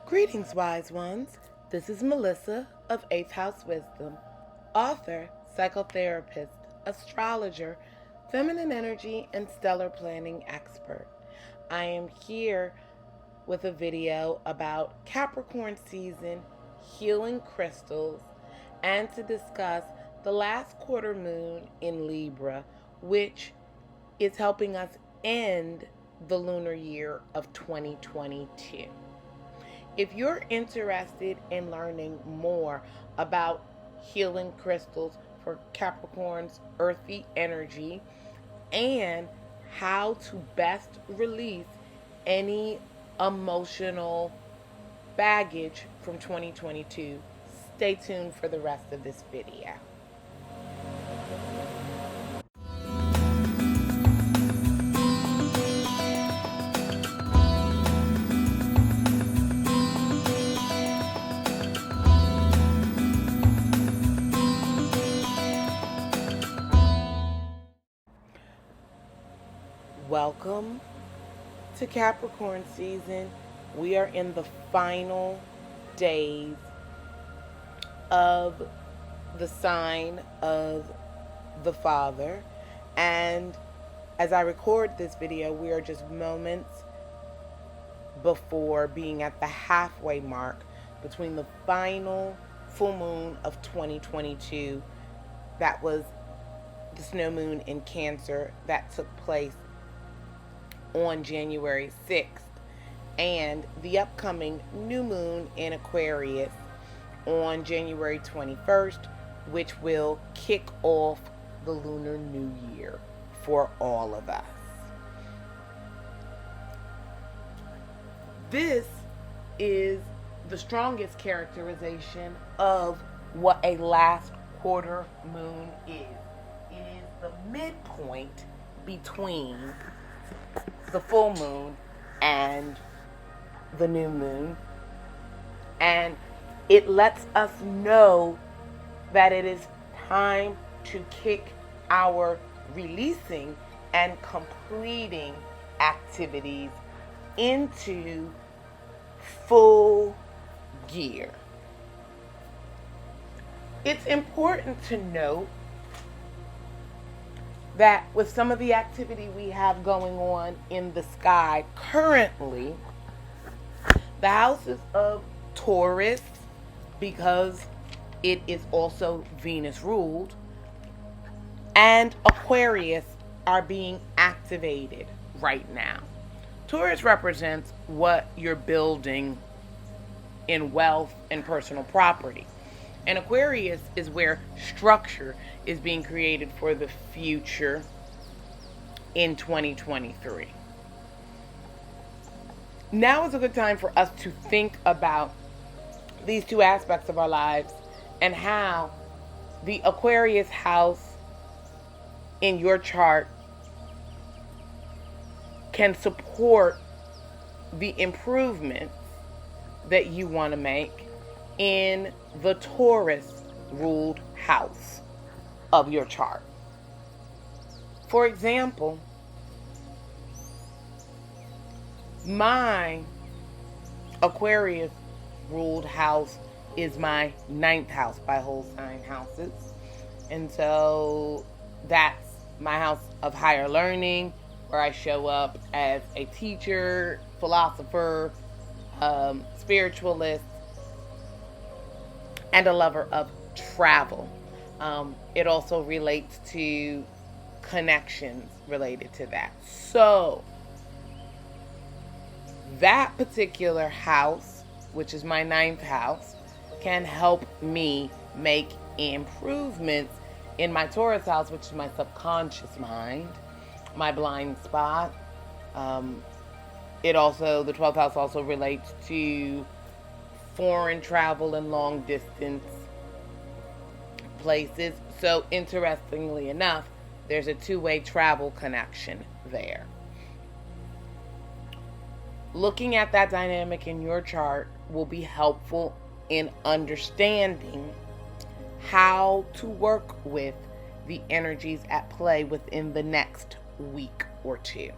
Greetings, wise ones. This is Melissa of 8th House Wisdom, author, psychotherapist, astrologer, feminine energy, and stellar planning expert. I am here with a video about Capricorn season, healing crystals, and to discuss the last quarter moon in Libra, which is helping us end the lunar year of 2022. If you're interested in learning more about healing crystals for Capricorn's earthy energy and how to best release any emotional baggage from 2022, stay tuned for the rest of this video. Welcome to Capricorn season. We are in the final days of the sign of the Father. And as I record this video, we are just moments before being at the halfway mark between the final full moon of 2022. That was the snow moon in Cancer that took place on January 6th, and the upcoming new moon in Aquarius on January 21st, which will kick off the Lunar New Year for all of us. This is the strongest characterization of what a last quarter moon is. It is the midpoint between the full moon and the new moon, and it lets us know that it is time to kick our releasing and completing activities into full gear. It's important to note that with some of the activity we have going on in the sky currently, the houses of Taurus, because it is also Venus ruled, and Aquarius are being activated right now. Taurus represents what you're building in wealth and personal property. And Aquarius is where structure is being created for the future in 2023. Now is a good time for us to think about these two aspects of our lives and how the Aquarius house in your chart can support the improvements that you want to make in the Taurus ruled house of your chart. For example, my Aquarius ruled house is my 9th house by whole sign houses. And so that's my house of higher learning, where I show up as a teacher, philosopher, spiritualist, and a lover of travel. It also relates to connections related to that. So that particular house, which is my 9th house, can help me make improvements in my Taurus house, which is my subconscious mind, my blind spot. The 12th house also relates to foreign travel and long distance places. So interestingly enough, there's a two-way travel connection there. Looking at that dynamic in your chart will be helpful in understanding how to work with the energies at play within the next week or two.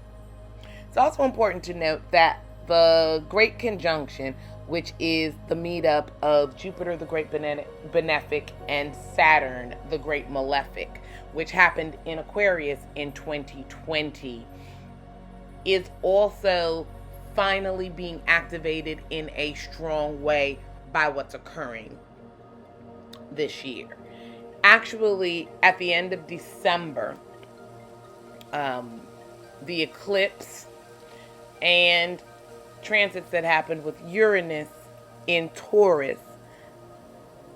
It's also important to note that the Great Conjunction which is the meetup of Jupiter the Great Benefic and Saturn the Great Malefic, which happened in Aquarius in 2020, is also finally being activated in a strong way by what's occurring this year. Actually, at the end of December, the eclipse and transits that happened with Uranus in Taurus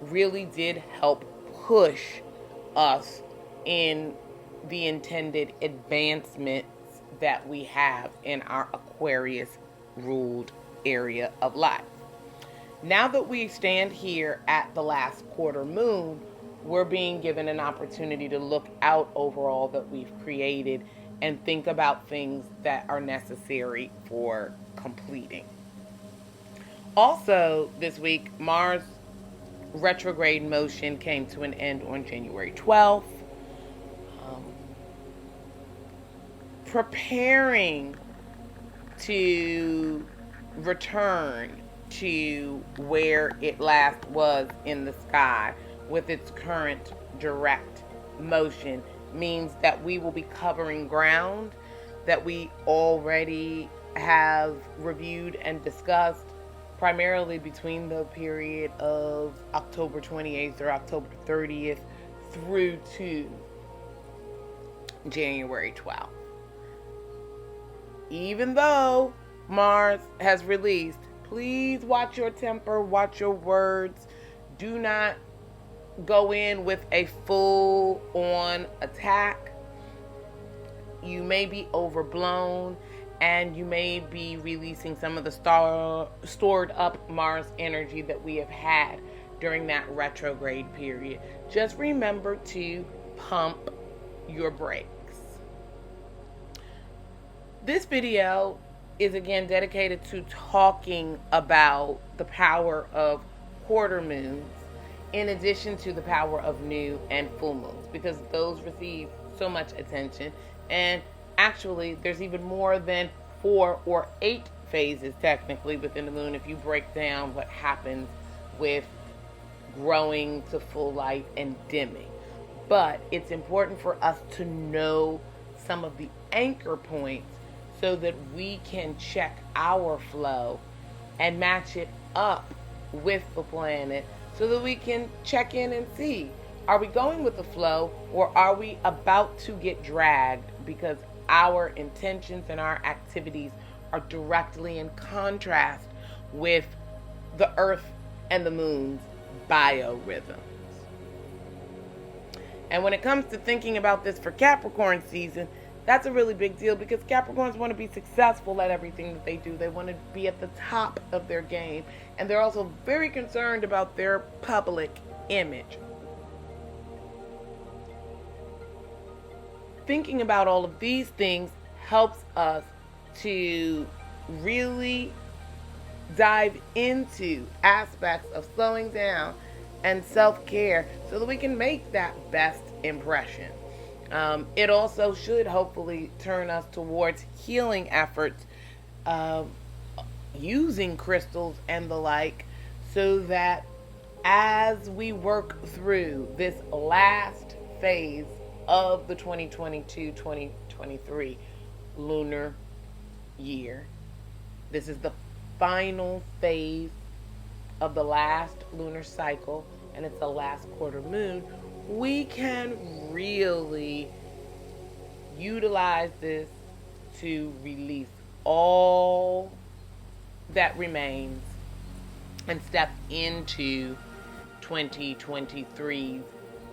really did help push us in the intended advancements that we have in our Aquarius ruled area of life. Now that we stand here at the last quarter moon, we're being given an opportunity to look out over all that we've created and think about things that are necessary for completing. Also, this week, Mars retrograde motion came to an end on January 12th. Preparing to return to where it last was in the sky with its current direct motion means that we will be covering ground that we already have reviewed and discussed, primarily between the period of October 28th or October 30th through to January 12th. Even though Mars has released, please watch your temper, watch your words. Do not go in with a full-on attack. You may be overblown, and you may be releasing some of the stored up Mars energy that we have had during that retrograde period. Just remember to pump your brakes. This video is again dedicated to talking about the power of quarter moons in addition to the power of new and full moons, because those receive so much attention. And actually, there's even more than 4 or 8 phases technically within the moon if you break down what happens with growing to full light and dimming. But it's important for us to know some of the anchor points so that we can check our flow and match it up with the planet so that we can check in and see, are we going with the flow or are we about to get dragged because our intentions and our activities are directly in contrast with the Earth and the Moon's biorhythms. And when it comes to thinking about this for Capricorn season, that's a really big deal because Capricorns want to be successful at everything that they do. They want to be at the top of their game. And they're also very concerned about their public image. Thinking about all of these things helps us to really dive into aspects of slowing down and self-care so that we can make that best impression. It also should hopefully turn us towards healing efforts, using crystals and the like, so that as we work through this last phase of the 2022-2023 lunar year, this is the final phase of the last lunar cycle, and it's the last quarter moon, we can really utilize this to release all that remains and step into 2023's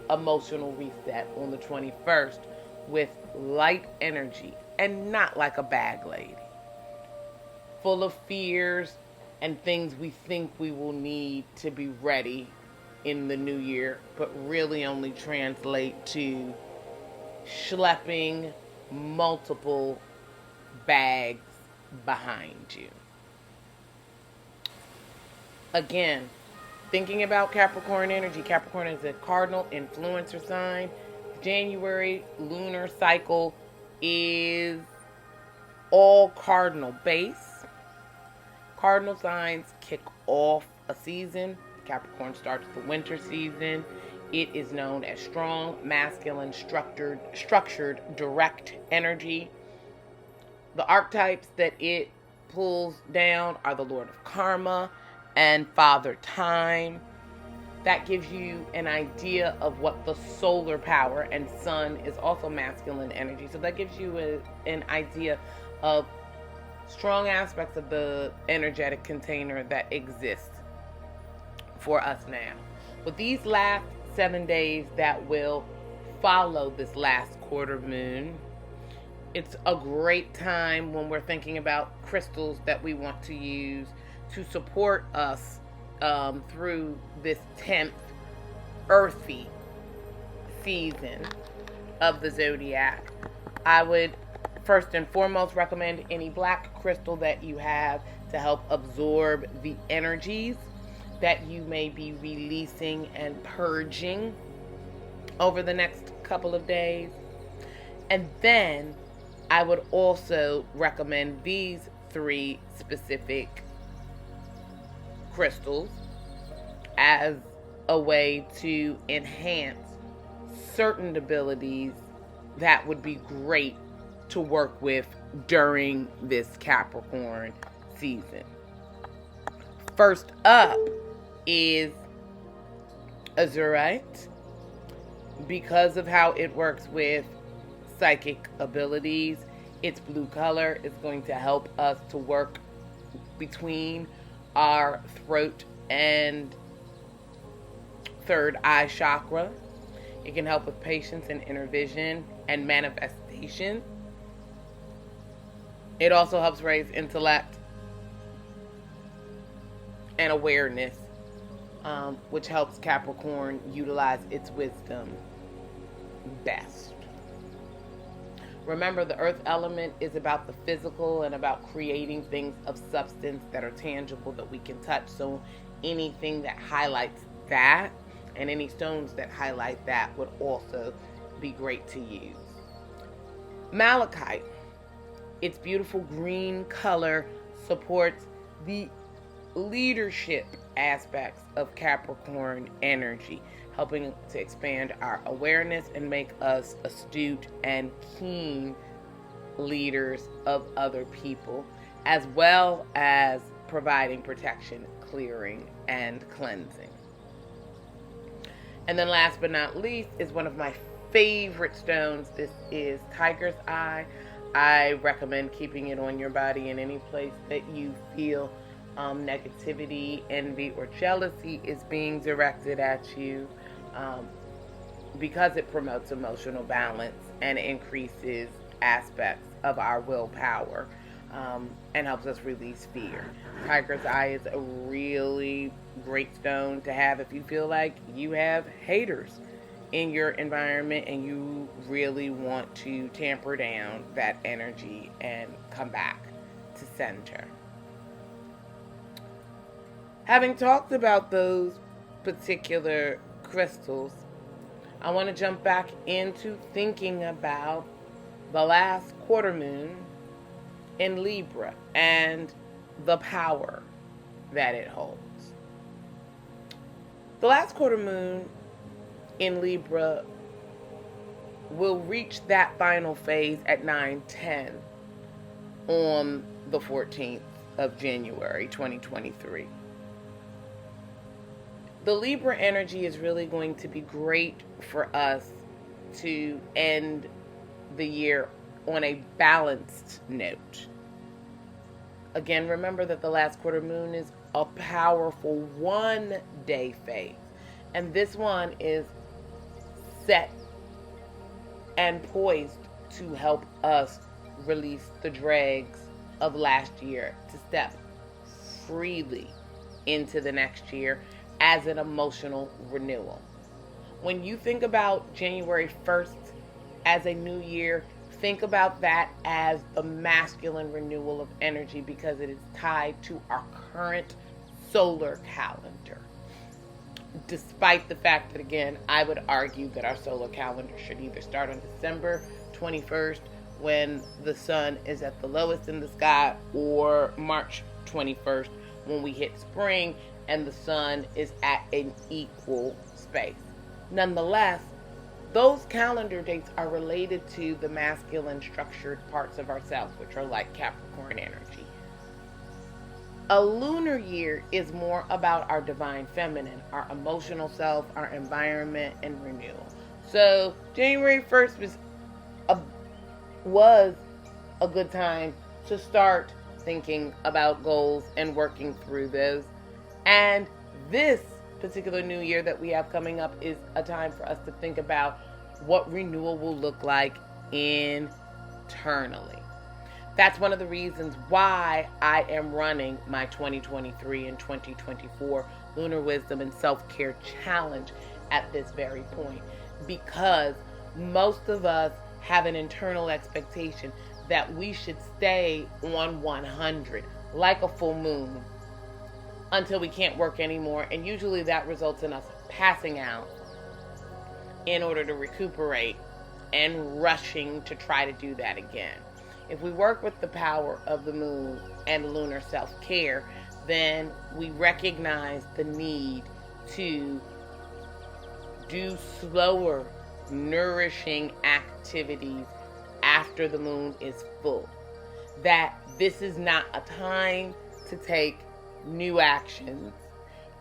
emotional reset on the 21st with light energy and not like a bag lady, full of fears and things we think we will need to be ready in the new year, but really only translate to schlepping multiple bags behind you. Again, thinking about Capricorn energy, Capricorn is a cardinal influencer sign. January lunar cycle is all cardinal base. cardinal signs kick off a season. Capricorn starts the winter season. It is known as strong, masculine, structured, direct energy. The archetypes that it pulls down are the Lord of Karma and Father Time. That gives you an idea of what the solar power, and Sun is also masculine energy. So that gives you an idea of strong aspects of the energetic container that exists for us now. With these last 7 days that will follow this last quarter moon, it's a great time when we're thinking about crystals that we want to use to support us through this 10th earthy season of the zodiac. I would first and foremost recommend any black crystal that you have to help absorb the energies that you may be releasing and purging over the next couple of days. And then I would also recommend these 3 specific crystals as a way to enhance certain abilities that would be great to work with during this Capricorn season. First up is azurite, because of how it works with psychic abilities. Its blue color is going to help us to work between our throat and third eye chakra. It can help with patience and inner vision and manifestation. It also helps raise intellect and awareness, which helps Capricorn utilize its wisdom best. Remember, the earth element is about the physical and about creating things of substance that are tangible that we can touch. So anything that highlights that and any stones that highlight that would also be great to use. Malachite, its beautiful green color, supports the leadership aspects of Capricorn energy, helping to expand our awareness and make us astute and keen leaders of other people, as well as providing protection, clearing, and cleansing. And then last but not least is one of my favorite stones. This is tiger's eye. I recommend keeping it on your body in any place that you feel negativity, envy, or jealousy is being directed at you, because it promotes emotional balance and increases aspects of our willpower, and helps us release fear. Tiger's eye is a really great stone to have if you feel like you have haters in your environment and you really want to tamper down that energy and come back to center. Having talked about those particular crystals, I want to jump back into thinking about the last quarter moon in Libra and the power that it holds. The last quarter moon in Libra will reach that final phase at 9:10 on the 14th of January 2023. The Libra energy is really going to be great for us to end the year on a balanced note. Again, remember that the last quarter moon is a powerful 1-day phase. And this one is set and poised to help us release the dregs of last year, to step freely into the next year as an emotional renewal. When you think about January 1st as a new year, think about that as the masculine renewal of energy, because it is tied to our current solar calendar. Despite the fact that, again, I would argue that our solar calendar should either start on December 21st when the sun is at the lowest in the sky, or March 21st when we hit spring and the sun is at an equal space. Nonetheless, those calendar dates are related to the masculine structured parts of ourselves, which are like Capricorn energy. A lunar year is more about our divine feminine, our emotional self, our environment, and renewal. So January 1st was a good time to start thinking about goals and working through those. And this particular new year that we have coming up is a time for us to think about what renewal will look like internally. That's one of the reasons why I am running my 2023 and 2024 Lunar Wisdom and Self-Care Challenge at this very point. Because most of us have an internal expectation that we should stay on 100, like a full moon, until we can't work anymore. And usually that results in us passing out in order to recuperate and rushing to try to do that again. If we work with the power of the moon and lunar self-care, then we recognize the need to do slower, nourishing activities after the moon is full. That this is not a time to take new actions.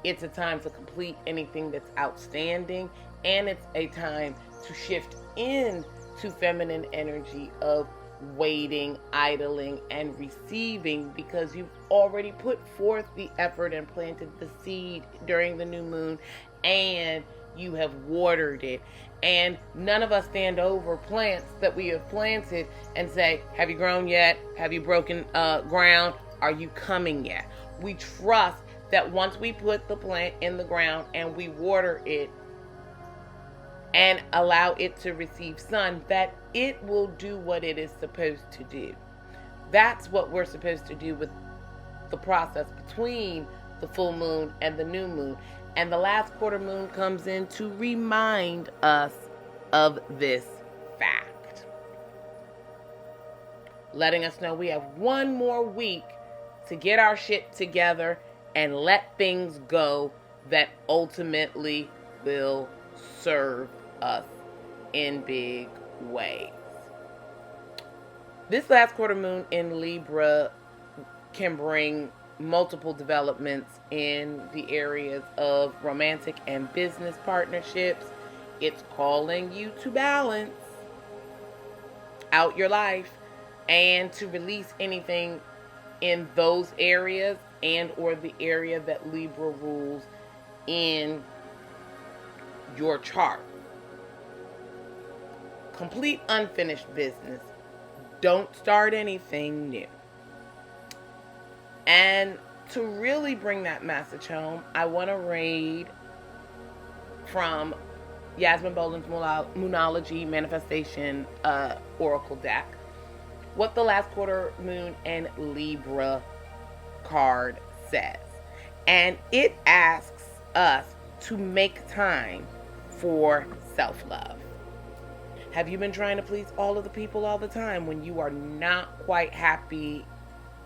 It's a time to complete anything that's outstanding, and it's a time to shift into feminine energy of waiting, idling, and receiving, because you've already put forth the effort and planted the seed during the new moon, and you have watered it. And none of us stand over plants that we have planted and say, have you grown yet? Have you broken ground? Are you coming yet? We trust that once we put the plant in the ground and we water it and allow it to receive sun, that it will do what it is supposed to do. That's what we're supposed to do with the process between the full moon and the new moon. And the last quarter moon comes in to remind us of this fact, letting us know we have one more week to get our shit together and let things go that ultimately will serve us in big ways. This last quarter moon in Libra can bring multiple developments in the areas of romantic and business partnerships. It's calling you to balance out your life and to release anything in those areas and or the area that Libra rules in your chart. Complete unfinished business. Don't start anything new. And to really bring that message home, I want to read from Yasmin Boland's Moonology Manifestation Oracle deck what the last quarter moon and Libra card says. And it asks us to make time for self-love. Have you been trying to please all of the people all the time when you are not quite happy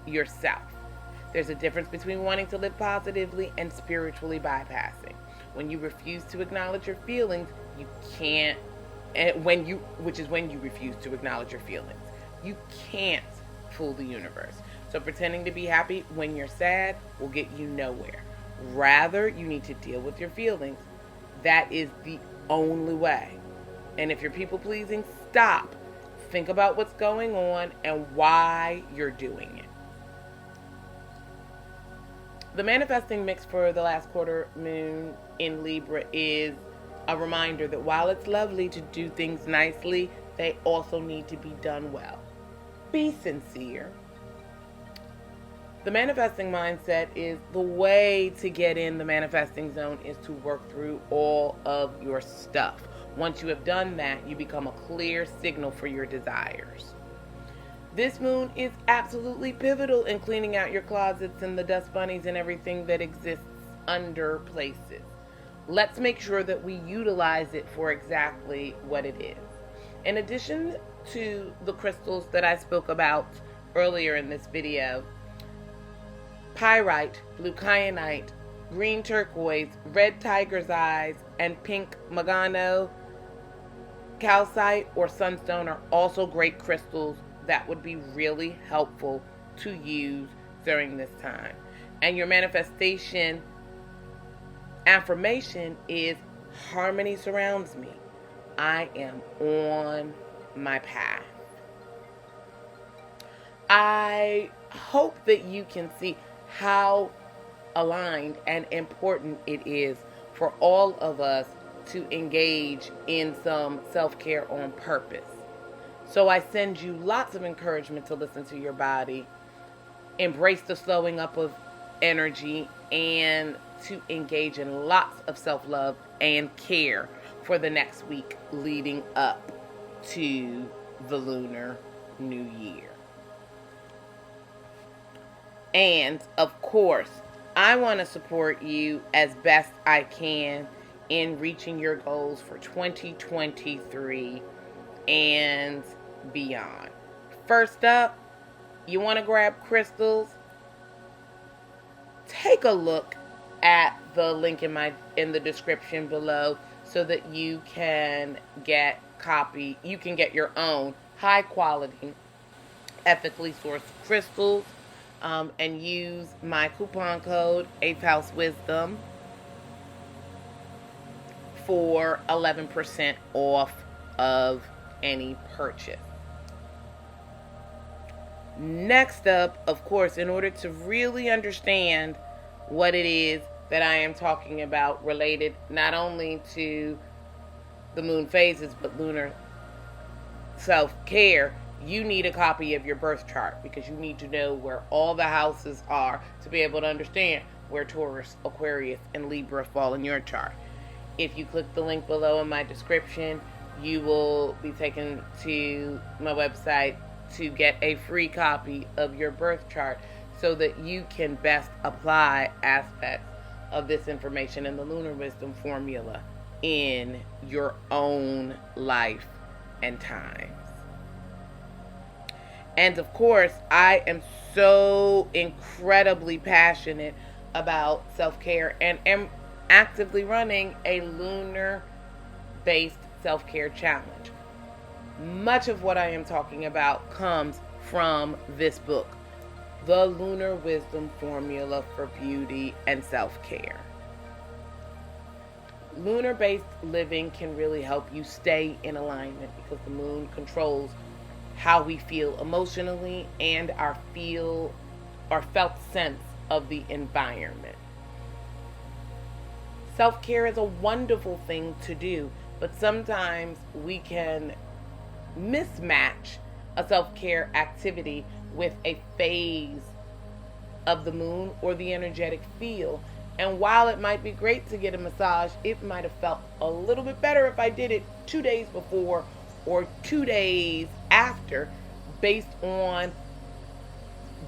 yourself? There's a difference between wanting to live positively and spiritually bypassing. When you refuse to acknowledge your feelings, you can't, which is when you refuse to acknowledge your feelings, you can't fool the universe. So pretending to be happy when you're sad will get you nowhere. Rather, you need to deal with your feelings. That is the only way. And if you're people pleasing, stop. Think about what's going on and why you're doing it. The manifesting mix for the last quarter moon in Libra is a reminder that while it's lovely to do things nicely, they also need to be done well. Be sincere. The manifesting mindset is the way to get in the manifesting zone is to work through all of your stuff. Once you have done that, you become a clear signal for your desires. This moon is absolutely pivotal in cleaning out your closets and the dust bunnies and everything that exists under places. Let's make sure that we utilize it for exactly what it is. In addition to the crystals that I spoke about earlier in this video, pyrite, blue kyanite, green turquoise, red tiger's eyes, and pink magano, calcite, or sunstone are also great crystals that would be really helpful to use during this time. And your manifestation affirmation is harmony surrounds me. I am on my path. I hope that you can see how aligned and important it is for all of us to engage in some self-care on purpose. So I send you lots of encouragement to listen to your body, embrace the slowing up of energy, and to engage in lots of self-love and care for the next week leading up to the Lunar New Year. And, of course, I want to support you as best I can in reaching your goals for 2023 and beyond. First up, you want to grab crystals? Take a look at the link in the description below so that you can get your own high quality, ethically sourced crystals, and use my coupon code 8th House Wisdom for 11% off of any purchase. Next up, of course, in order to really understand what it is that I am talking about related not only to the moon phases but lunar self-care, you need a copy of your birth chart because you need to know where all the houses are to be able to understand where Taurus, Aquarius, and Libra fall in your chart. If you click the link below in my description, you will be taken to my website to get a free copy of your birth chart so that you can best apply aspects of this information in the Lunar Wisdom formula in your own life and times. And of course, I am so incredibly passionate about self-care and am actively running a lunar-based self-care challenge. Much of what I am talking about comes from this book, The Lunar Wisdom Formula for Beauty and Self-Care. Lunar-based living can really help you stay in alignment because the moon controls how we feel emotionally and our felt sense of the environment. Self-care is a wonderful thing to do, but sometimes we can mismatch a self-care activity with a phase of the moon or the energetic field. And while it might be great to get a massage, it might have felt a little bit better if I did it 2 days before or 2 days after, based on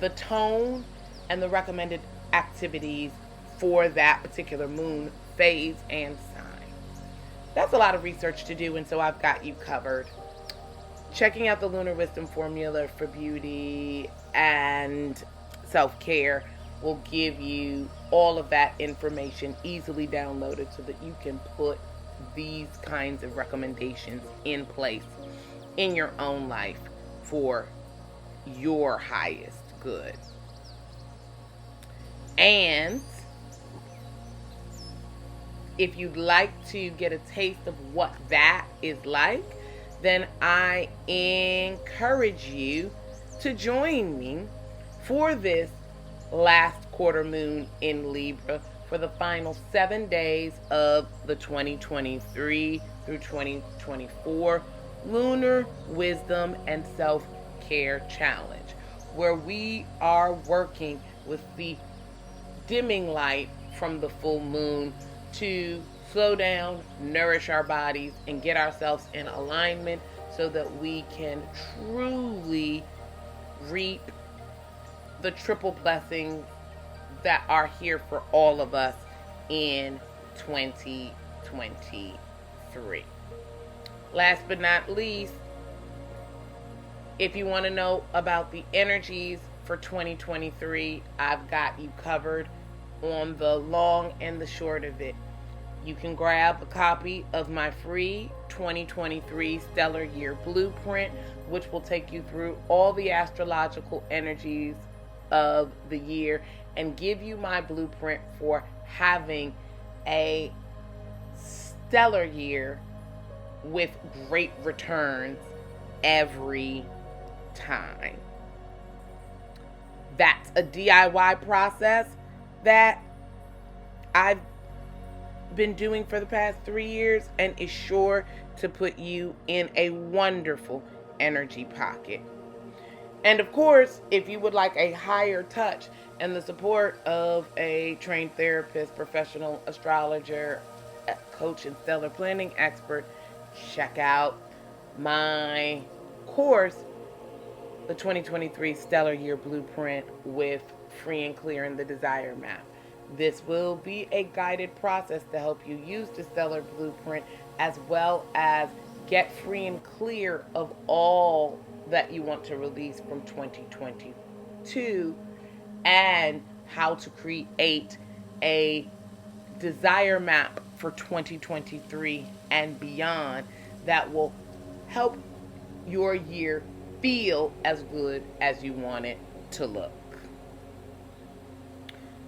the tone and the recommended activities for that particular moon phase and sign. That's a lot of research to do, and so I've got you covered. Checking out the Lunar Wisdom Formula for Beauty and Self-Care will give you all of that information easily downloaded so that you can put these kinds of recommendations in place in your own life for your highest good. And if you'd like to get a taste of what that is like, then I encourage you to join me for this last quarter moon in Libra for the final 7 days of the 2023 through 2024 Lunar Wisdom and Self-Care Challenge, where we are working with the dimming light from the full moon to slow down, nourish our bodies, and get ourselves in alignment so that we can truly reap the triple blessings that are here for all of us in 2023. Last but not least, if you want to know about the energies for for 2023, I've got you covered on the long and the short of it. You can grab a copy of my free 2023 Stellar Year Blueprint, which will take you through all the astrological energies of the year and give you my blueprint for having a stellar year with great returns every time. That's a DIY process that I've been doing for the past 3 years and is sure to put you in a wonderful energy pocket. And of course, if you would like a higher touch and the support of a trained therapist, professional astrologer, coach, and stellar planning expert, check out my course, the 2023 Stellar Year Blueprint with Free and Clear in the Desire Map. This will be a guided process to help you use the Stellar Blueprint as well as get free and clear of all that you want to release from 2022 and how to create a desire map for 2023 and beyond that will help your year feel as good as you want it to look.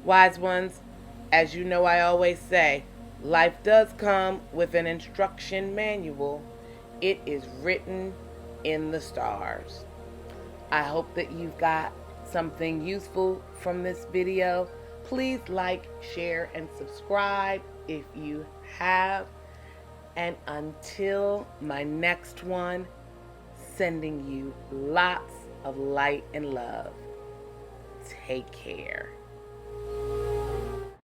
Wise ones, as you know I always say, life does come with an instruction manual. It is written in the stars. I hope that you've got something useful from this video. Please like, share, and subscribe if you have. And until my next one, sending you lots of light and love. Take care.